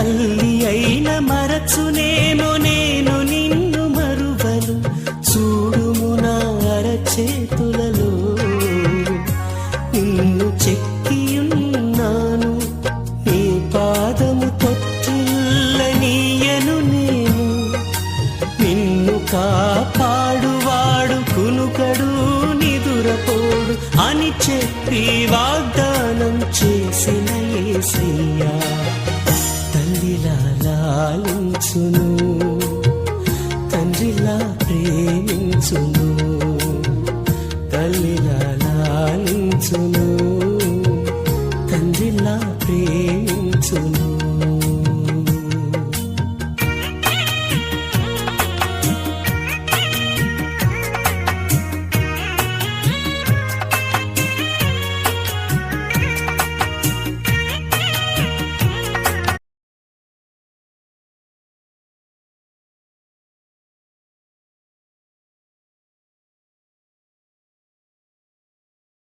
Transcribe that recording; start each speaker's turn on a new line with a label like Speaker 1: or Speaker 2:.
Speaker 1: తల్లి అయిన మరచునేమో నేను నిన్ను మరువను. చూడుము నా అరచేతులలో నిన్ను చెక్కియున్నాను. నీ పాదము తొట్టిల్లనీయను నేను. నిన్ను కాపాడువాడు కునుకడు నిదురపోడు అని చెప్పి వాగ్దానం చేసిన యేసయ్యా తల్లిలా లాలించును.